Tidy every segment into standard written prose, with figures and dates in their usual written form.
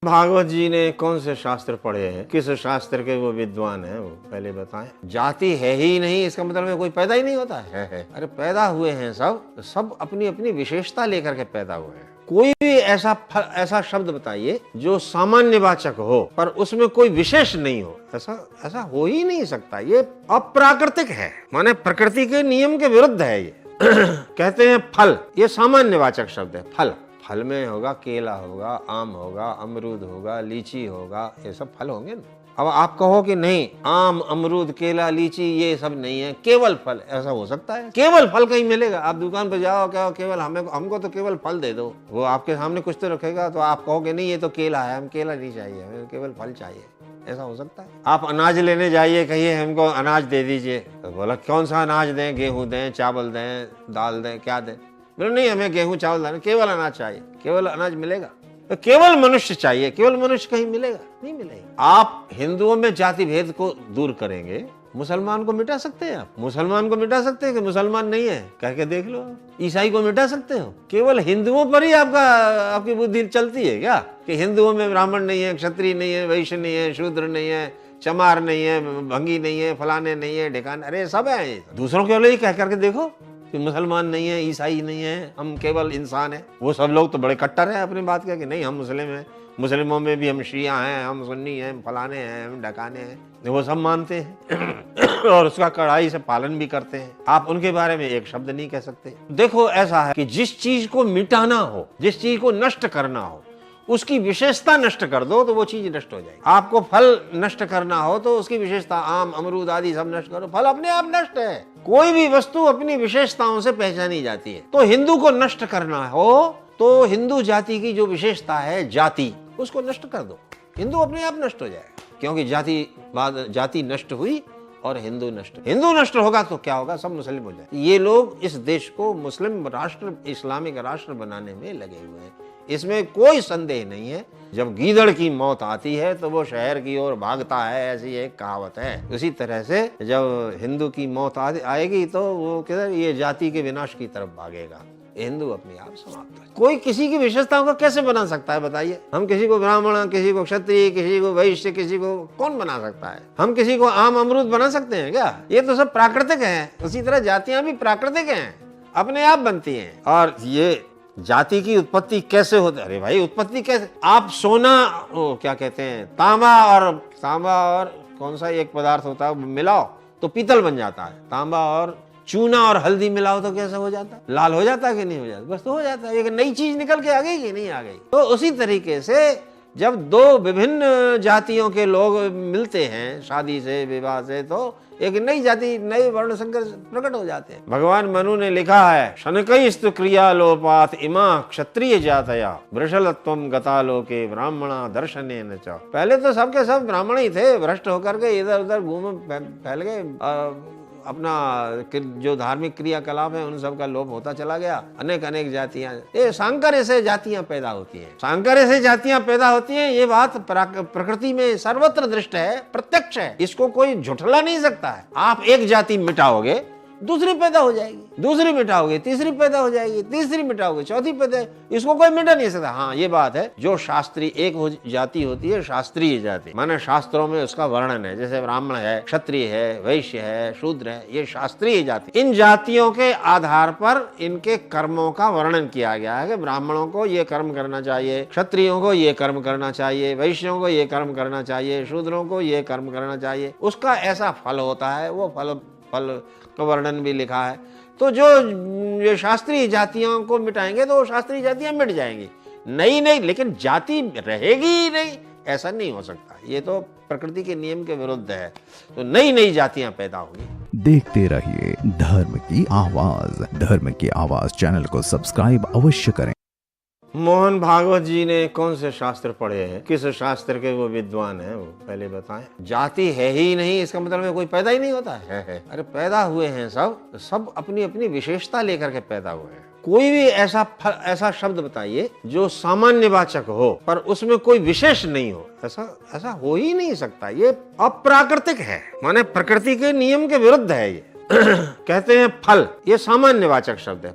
भागवत जी ने कौन से शास्त्र पढ़े हैं, किस शास्त्र के वो विद्वान हैं, वो पहले बताएं। जाति है ही नहीं इसका मतलब है कोई पैदा ही नहीं होता है। अरे पैदा हुए हैं सब अपनी अपनी विशेषता लेकर के पैदा हुए हैं। कोई भी ऐसा शब्द बताइए जो सामान्य वाचक हो पर उसमें कोई विशेष नहीं हो, ऐसा हो ही नहीं सकता। ये अप्राकृतिक है, माने प्रकृति के नियम के विरुद्ध है ये। कहते हैं फल, ये सामान्य वाचक शब्द है। फल में होगा केला होगा, आम होगा, अमरूद होगा, लीची होगा, ये सब फल होंगे ना। अब आप कहो कि नहीं, आम अमरूद केला लीची ये सब नहीं है, केवल फल, ऐसा हो सकता है? केवल फल कहीं मिलेगा? आप दुकान पर जाओ, क्या केवल हमको तो केवल फल दे दो, वो आपके सामने कुछ तो रखेगा, तो आप कहोगे नहीं ये तो केला है, हम केला नहीं चाहिए, हमें केवल फल चाहिए। ऐसा हो सकता है? आप अनाज लेने जाइए, कहिए हमको अनाज दे दीजिए, तो बोला कौन सा अनाज दें, गेहूं दें, चावल दें, दाल दें, क्या दें? बोले नहीं हमें गेहूं चावल दाल, केवल अनाज चाहिए। केवल अनाज मिलेगा? तो केवल मनुष्य चाहिए, केवल मनुष्य कहीं मिलेगा? नहीं मिलेगा। आप हिंदुओं में जाति भेद को दूर करेंगे, मुसलमान को मिटा सकते हैं? आप मुसलमान को मिटा सकते हैं कि मुसलमान नहीं है कह के देख लो। ईसाई को मिटा सकते हो? केवल हिंदुओं पर ही आपकी बुद्धि चलती है क्या कि हिंदुओं में ब्राह्मण नहीं है, क्षत्रिय नहीं है, वैश्य नहीं है, शूद्र नहीं है, चमार नहीं है, भंगी नहीं है, फलाने नहीं है, ढिकाने, अरे सब है। दूसरों के लिए कह करके देखो कि मुसलमान नहीं है, ईसाई नहीं है, हम केवल इंसान है। वो सब लोग तो बड़े कट्टर हैं अपनी बात के कि नहीं हम मुस्लिम हैं, मुस्लिमों में भी हम शिया हैं, हम सुन्नी हैं, हम फलाने हैं, हम ढकाने हैं, वो सब मानते हैं और उसका कड़ाई से पालन भी करते हैं। आप उनके बारे में एक शब्द नहीं कह सकते। देखो ऐसा है कि जिस चीज को मिटाना हो, जिस चीज को नष्ट करना हो, उसकी विशेषता नष्ट कर दो तो वो चीज नष्ट हो जाएगी। आपको फल नष्ट करना हो तो उसकी विशेषता, आम अमरूद आदि सब नष्ट करो, फल अपने आप नष्ट है। कोई भी वस्तु अपनी विशेषताओं से पहचानी जाती है। तो हिंदू को नष्ट करना हो तो हिंदू जाति की जो विशेषता है जाति, उसको नष्ट कर दो, हिंदू अपने आप नष्ट हो जाएगा। क्योंकि जाति नष्ट हुई और हिंदू नष्ट होगा तो क्या होगा? सब मुस्लिम हो जाए। ये लोग इस देश को मुस्लिम राष्ट्र, इस्लामिक राष्ट्र बनाने में लगे हुए हैं, इसमें कोई संदेह नहीं है। जब गीदड़ की मौत आती है तो वो शहर की ओर भागता है, ऐसी एक कहावत है। उसी तरह से जब हिंदू की मौत आएगी तो वो किधर, ये जाति के विनाश की तरफ भागेगा। हिंदू अपने आप समाप्त है। कोई किसी की विशेषताओं को कैसे बना सकता है बताइए? हम किसी को ब्राह्मण, किसी को क्षत्रिय, किसी को वैश्य, किसी को कौन बना सकता है? हम किसी को आम अमरूद बना सकते हैं क्या? ये तो सब प्राकृतिक है। उसी तरह जातियां भी प्राकृतिक हैं, अपने आप बनती हैं। और ये जाति की उत्पत्ति कैसे होती है? अरे भाई उत्पत्ति कैसे? आप सोना, क्या कहते हैं, तांबा और कौन सा एक पदार्थ होता है मिलाओ तो पीतल बन जाता है। तांबा और चूना और हल्दी मिलाओ तो कैसा हो जाता है? लाल हो जाता है कि नहीं हो जाता? बस तो हो जाता है। एक नई चीज निकल के आ गई कि नहीं आ गई? तो उसी तरीके से जब दो विभिन्न जातियों के लोग मिलते हैं शादी से, विवाह से, तो एक नई जाति, नए वर्ण संकर प्रकट हो जाते हैं। भगवान मनु ने लिखा है, शनकैस्तु क्रिया लोपात इमा क्षत्रिय जातया वृषलत्वम गता लोके ब्राह्मणा दर्शनेन च। पहले तो सबके सब ब्राह्मण ही थे, भ्रष्ट होकर के इधर उधर घूम फैल गए। अपना जो धार्मिक क्रियाकलाप है उन सब का लोप होता चला गया। अनेक जातियां, ये सांकर्य से जातियां पैदा होती हैं। सांकर्य से जातियां पैदा होती हैं, ये बात प्रकृति में सर्वत्र दृष्ट है, प्रत्यक्ष है, इसको कोई झुठला नहीं सकता है। आप एक जाति मिटाओगे, दूसरी पैदा हो जाएगी, दूसरी मिटाओगे, तीसरी पैदा हो जाएगी, तीसरी मिटाओगे, चौथी पैदा, इसको कोई मिटा नहीं सकता। हाँ ये बात है, जो शास्त्रीय एक जाति होती है, शास्त्रीय जाति, माने शास्त्रों में उसका वर्णन है। जैसे ब्राह्मण है, क्षत्रिय है, वैश्य है, शूद्र है, ये शास्त्रीय जाति। इन जातियों के आधार पर इनके कर्मों का वर्णन किया गया है कि ब्राह्मणों को ये कर्म करना चाहिए, क्षत्रियों को ये कर्म करना चाहिए, वैश्यों को ये कर्म करना चाहिए, शूद्रों को ये कर्म करना चाहिए। उसका ऐसा फल होता है, वो फल का वर्णन भी लिखा है। तो जो ये शास्त्रीय जातियों को मिटाएंगे तो वो शास्त्रीय जातियां मिट जाएंगी। नहीं, लेकिन जाति रहेगी ही नहीं, ऐसा नहीं हो सकता। ये तो प्रकृति के नियम के विरुद्ध है। तो नई जातियां पैदा होंगी। देखते रहिए धर्म की आवाज चैनल को सब्सक्राइब अवश्य करें। मोहन भागवत जी ने कौन से शास्त्र पढ़े हैं, किस शास्त्र के वो विद्वान हैं, वो पहले बताएं। जाति है ही नहीं इसका मतलब है कोई पैदा ही नहीं होता है। अरे पैदा हुए हैं सब अपनी अपनी विशेषता लेकर के पैदा हुए हैं। कोई भी ऐसा शब्द बताइए जो सामान्य वाचक हो पर उसमें कोई विशेष नहीं हो, ऐसा हो ही नहीं सकता। ये अप्राकृतिक है, माने प्रकृति के नियम के विरुद्ध है ये। कहते हैं फल, ये सामान्य वाचक शब्द है।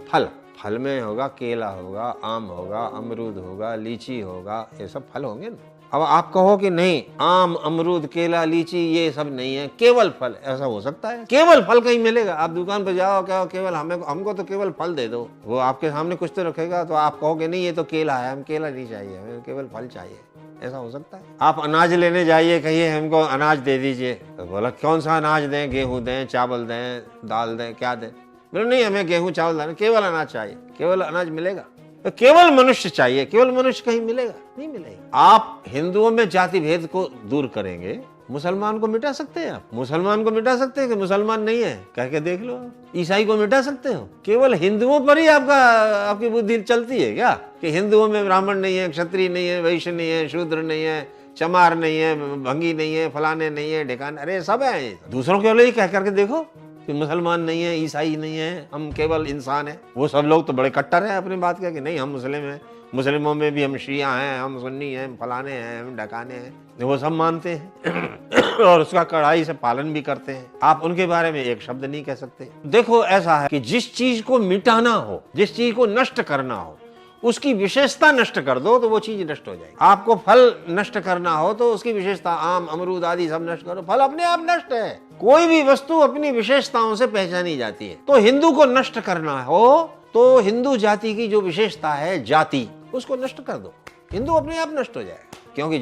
फल में होगा केला होगा, आम होगा, अमरूद होगा, लीची होगा, ये सब फल होंगे ना। अब आप कहो कि नहीं, आम, अमरूद, केला, लीची ये सब नहीं है, केवल फल, ऐसा हो सकता है? केवल फल कहीं मिलेगा? आप दुकान पर जाओ, क्या केवल हमको तो केवल फल दे दो, वो आपके सामने कुछ तो रखेगा, तो आप कहोगे नहीं ये तो केला है, हम केला नहीं चाहिए, हमें केवल फल चाहिए। ऐसा हो सकता है? आप अनाज लेने जाइए, कहिए हमको अनाज दे दीजिए, तो बोला कौन सा अनाज दें, गेहूं दें, चावल दें, दाल दें, क्या दें? बोले नहीं हमें गेहूं चावल देना, केवल अनाज चाहिए। केवल अनाज मिलेगा? तो केवल मनुष्य चाहिए, केवल मनुष्य कहीं मिलेगा? नहीं मिलेगा। आप हिंदुओं में जाति भेद को दूर करेंगे, मुसलमान को मिटा सकते हैं? आप मुसलमान को मिटा सकते हैं कि मुसलमान नहीं है कह के देख लो। ईसाई को मिटा सकते हो? केवल हिंदुओं पर ही आपकी बुद्धि चलती है क्या कि हिंदुओं में ब्राह्मण नहीं है, क्षत्रिय नहीं है, वैश्य नहीं है, शूद्र नहीं है, चमार नहीं है, भंगी नहीं है, फलाने नहीं है, ढेकान, अरे सब है। दूसरों के लिए कह करके देखो कि मुसलमान नहीं है, ईसाई नहीं है, हम केवल इंसान है। वो सब लोग तो बड़े कट्टर हैं अपनी बात के कि नहीं हम मुस्लिम हैं, मुस्लिमों में भी हम शिया हैं, हम सुन्नी हैं, हम फलाने हैं, हम ढकाने हैं, वो सब मानते हैं और उसका कड़ाई से पालन भी करते हैं। आप उनके बारे में एक शब्द नहीं कह सकते। देखो ऐसा है कि जिस चीज को मिटाना हो, जिस चीज को नष्ट करना हो, उसकी विशेषता नष्ट कर दो तो वो चीज नष्ट हो जाएगी। आपको फल नष्ट करना हो तो उसकी विशेषता, आम, अमरूद आदि सब नष्ट करो, फल अपने आप नष्ट है। कोई भी वस्तु अपनी विशेषताओं से पहचानी जाती है। तो हिंदू को नष्ट करना हो तो हिंदू जाति की जो विशेषता है जाति, उसको नष्ट कर दो, हिंदू अपने आप नष्ट हो जाएगा। क्योंकि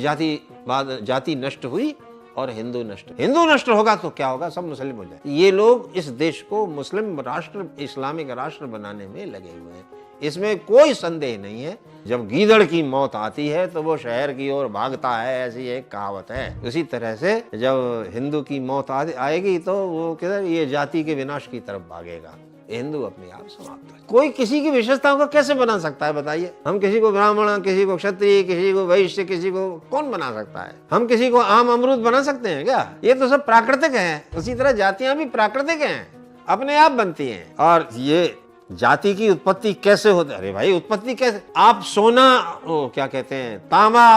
जाति नष्ट हुई और हिंदू नष्ट होगा तो क्या होगा? सब मुस्लिम हो जाए। ये लोग इस देश को मुस्लिम राष्ट्र, इस्लामिक राष्ट्र बनाने में लगे हुए हैं, इसमें कोई संदेह नहीं है। जब गीदड़ की मौत आती है तो वो शहर की ओर भागता है, ऐसी एक कहावत है। उसी तरह से जब हिंदू की मौत आएगी तो वो किधर? ये जाति के विनाश की तरफ भागेगा। हिंदू अपने आप समाप्त है। कोई किसी की विशेषताओं को कैसे बना सकता है बताइए? हम किसी को ब्राह्मण, किसी को क्षत्रिय, किसी को वैश्य, किसी को कौन बना सकता है? हम किसी को आम अमरूद बना सकते हैं क्या? ये तो सब प्राकृतिक है। उसी तरह जातियां भी प्राकृतिक हैं, अपने आप बनती हैं। और ये जाति की उत्पत्ति कैसे होती है? अरे भाई उत्पत्ति कैसे? आप सोना, क्या कहते हैं, तांबा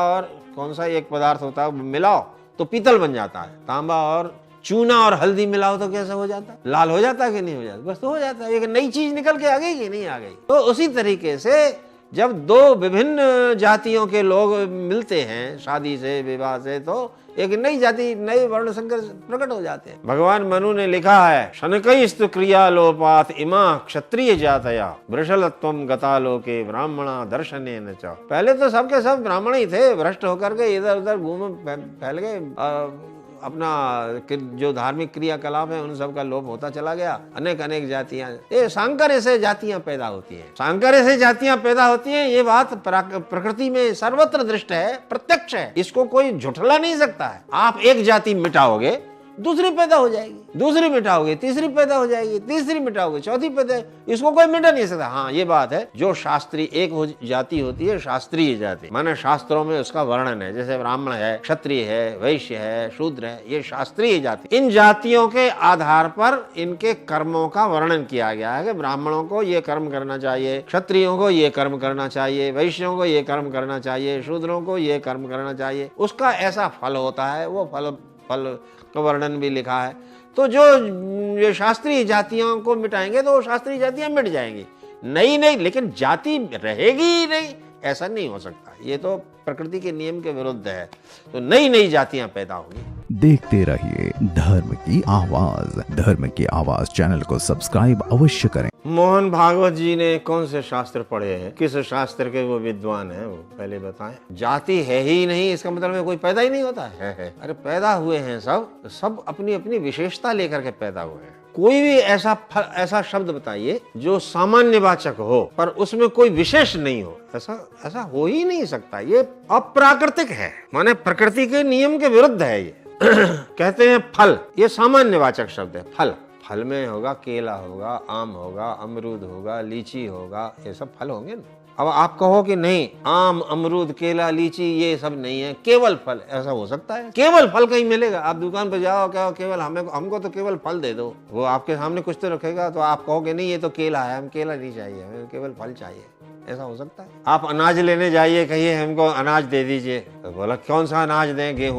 और कौन सा एक पदार्थ होता है मिलाओ तो पीतल बन जाता है। तांबा और चूना और हल्दी मिलाओ तो कैसा हो जाता है? लाल हो जाता है कि नहीं हो जाता? बस तो हो जाता है। एक नई चीज निकल के आ गई कि नहीं आ गई? तो उसी तरीके से जब दो विभिन्न जातियों के लोग मिलते हैं शादी से, विवाह से, तो एक नई जाति, नए वर्ण संकर प्रकट हो जाते हैं। भगवान मनु ने लिखा है, शनकैस्तु क्रिया लोपात इमा क्षत्रिय जातया वृषलत्वम गता लोके ब्राह्मणा दर्शनेन च। पहले तो सबके सब ब्राह्मण ही थे, भ्रष्ट होकर के इधर उधर घूम फैल गए। अपना जो धार्मिक क्रियाकलाप है उन सब का लोप होता चला गया। अनेक जातियां, ये सांकर्य से जातियां पैदा होती हैं। सांकर्य से जातियां पैदा होती हैं, ये बात प्रकृति में सर्वत्र दृष्ट है, प्रत्यक्ष है, इसको कोई झुठला नहीं सकता है। आप एक जाति मिटाओगे, दूसरी पैदा हो जाएगी, दूसरी मिटाओगे, तीसरी पैदा हो जाएगी, तीसरी मिटाओगे, चौथी पैदा, इसको कोई मिटा नहीं सकता। हाँ ये बात है, जो शास्त्रीय एक जाति होती है, शास्त्रीय जाति, माने शास्त्रों में उसका वर्णन है। जैसे ब्राह्मण है, क्षत्रिय है, वैश्य है, शूद्र है, ये शास्त्रीय जाति। इन जातियों के आधार पर इनके कर्मों का वर्णन किया गया है कि ब्राह्मणों को ये कर्म करना चाहिए, क्षत्रियों को ये कर्म करना चाहिए, वैश्यों को ये कर्म करना चाहिए, शूद्रों को ये कर्म करना चाहिए। उसका ऐसा फल होता है, वो फल का वर्णन भी लिखा है। तो जो ये शास्त्रीय जातियों को मिटाएंगे तो वो शास्त्रीय जातियां मिट जाएंगी। नहीं, लेकिन जाति रहेगी ही नहीं, ऐसा नहीं हो सकता। ये तो प्रकृति के नियम के विरुद्ध है। तो नई जातियां पैदा होंगी। देखते रहिए धर्म की आवाज। धर्म की आवाज चैनल को सब्सक्राइब अवश्य करें। मोहन भागवत जी ने कौन से शास्त्र पढ़े हैं? किस शास्त्र के वो विद्वान हैं? वो पहले बताएं। जाति है ही नहीं, इसका मतलब कोई पैदा ही नहीं होता है। अरे पैदा हुए हैं सब अपनी अपनी विशेषता लेकर के पैदा हुए हैं। कोई भी ऐसा शब्द बताइए जो सामान्य वाचक हो पर उसमें कोई विशेष नहीं हो, ऐसा हो ही नहीं सकता। ये अप्राकृतिक है, माने प्रकृति के नियम के विरुद्ध है। ये कहते हैं फल, ये सामान्य वाचक शब्द है। फल में होगा केला होगा, आम होगा, अमरूद होगा, लीची होगा, ये सब फल होंगे ना। अब आप कहो कि नहीं, आम, अमरूद, केला, लीची ये सब नहीं है, केवल फल, ऐसा हो सकता है? केवल फल कहीं मिलेगा? आप दुकान पर जाओ, क्या केवल हमको तो केवल फल दे दो, वो आपके सामने कुछ तो रखेगा, तो आप कहोगे नहीं ये तो केला है, हम केला नहीं चाहिए, हमें केवल फल चाहिए। ऐसा हो सकता है? आप अनाज लेने जाइए, कहिए हमको अनाज दे दीजिए, तो बोला कौन सा अनाज दें, गेहूं